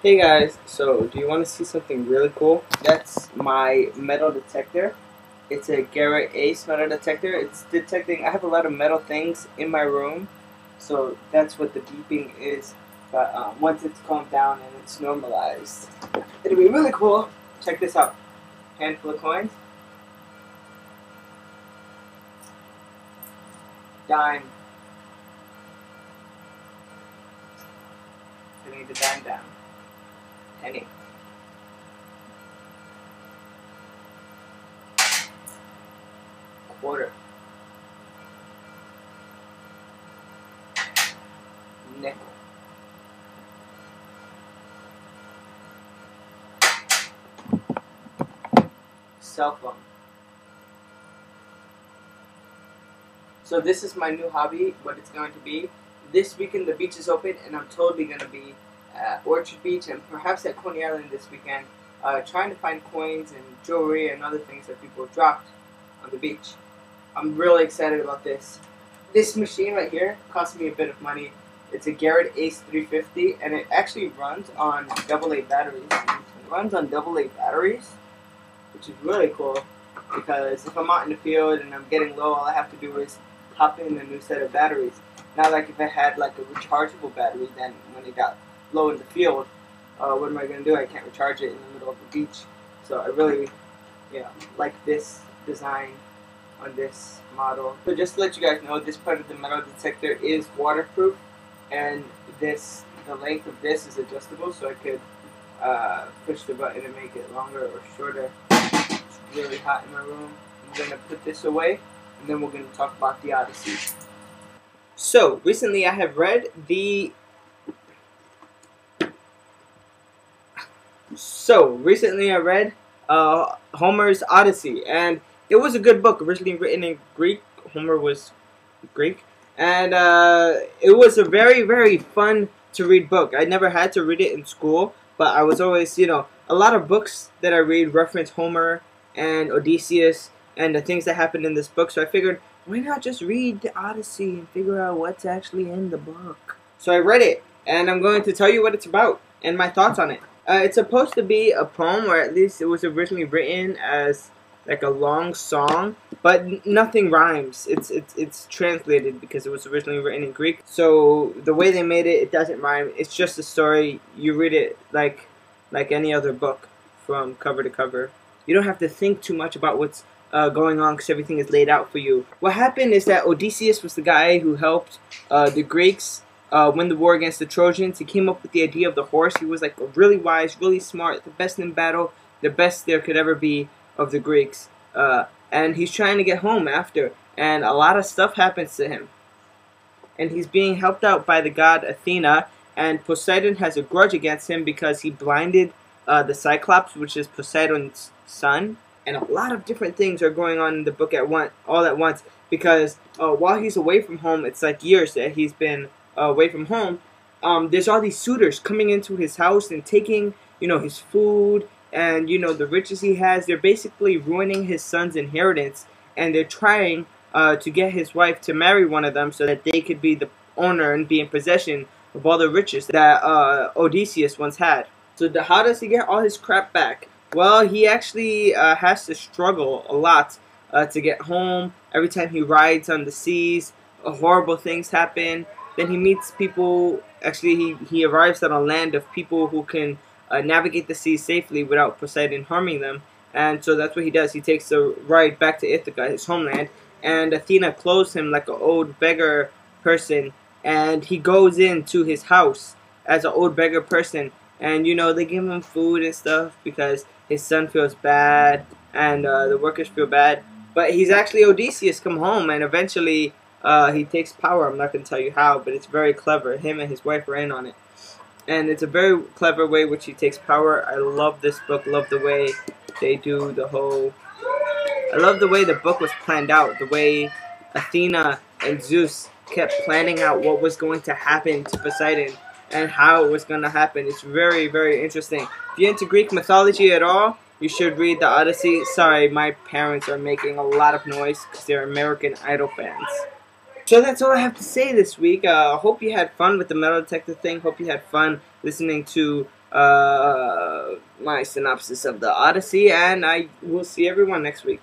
Hey guys, so do you want to see something really cool? That's my metal detector. It's a Garrett Ace metal detector. It's detecting, I have a lot of metal things in my room, so that's what the beeping is. But once it's calmed down and it's normalized, it'll be really cool. Check this out. Handful of coins. Dime. Putting the dime down. Penny. Quarter. Nickel. Cell phone. So this is my new hobby, what it's going to be. This weekend the beach is open and I'm totally going to be at Orchard Beach and perhaps at Coney Island this weekend trying to find coins and jewelry and other things that people dropped on the beach. I'm really excited about this. This machine right here cost me a bit of money. It's a Garrett Ace 350 and it actually runs on AA batteries. It runs on AA batteries, which is really cool because if I'm out in the field and I'm getting low, all I have to do is pop in a new set of batteries. Not like if I had like a rechargeable battery, then when it got low in the field, what am I going to do? I can't recharge it in the middle of the beach. So I really, like this design on this model. So just to let you guys know, this part of the metal detector is waterproof, and the length of this is adjustable, so I could push the button and make it longer or shorter. It's really hot in my room. I'm going to put this away, and then we're going to talk about the Odyssey. So, recently I have read Homer's Odyssey, and it was a good book, originally written in Greek. Homer was Greek, and it was a very, very fun to read book. I never had to read it in school, but I was always, a lot of books that I read reference Homer and Odysseus and the things that happened in this book, so I figured, why not just read the Odyssey and figure out what's actually in the book? So I read it, and I'm going to tell you what it's about and my thoughts on it. It's supposed to be a poem, or at least it was originally written as like a long song, but nothing rhymes. It's translated because it was originally written in Greek. So the way they made it, it doesn't rhyme. It's just a story. You read it like any other book from cover to cover. You don't have to think too much about what's going on because everything is laid out for you. What happened is that Odysseus was the guy who helped the Greeks win the war against the Trojans. He came up with the idea of the horse. He was like really wise, really smart, the best in battle, the best there could ever be of the Greeks. And he's trying to get home after, and a lot of stuff happens to him. And he's being helped out by the god Athena, and Poseidon has a grudge against him because he blinded the Cyclops, which is Poseidon's son. And a lot of different things are going on in the book all at once, because while he's away from home, it's like years that he's been away from home. There's all these suitors coming into his house and taking, his food and, the riches he has. They're basically ruining his son's inheritance, and they're trying to get his wife to marry one of them so that they could be the owner and be in possession of all the riches that Odysseus once had. So how does he get all his crap back? Well, he actually has to struggle a lot to get home. Every time he rides on the seas, horrible things happen. Then he meets people. Actually, he arrives on a land of people who can navigate the seas safely without Poseidon harming them. And so that's what he does. He takes a ride back to Ithaca, his homeland, and Athena clothes him like an old beggar person. And he goes into his house as an old beggar person. And, they give him food and stuff because his son feels bad and the workers feel bad. But he's actually Odysseus come home, and eventually he takes power. I'm not going to tell you how, but it's very clever. Him and his wife are in on it. And it's a very clever way which he takes power. I love this book. Love the way they do the whole... I love the way the book was planned out. The way Athena and Zeus kept planning out what was going to happen to Poseidon and how it was going to happen. It's very, very interesting. If you're into Greek mythology at all, you should read the Odyssey. Sorry, my parents are making a lot of noise because they're American Idol fans. So that's all I have to say this week. Hope you had fun with the metal detector thing. Hope you had fun listening to my synopsis of the Odyssey, and I will see everyone next week.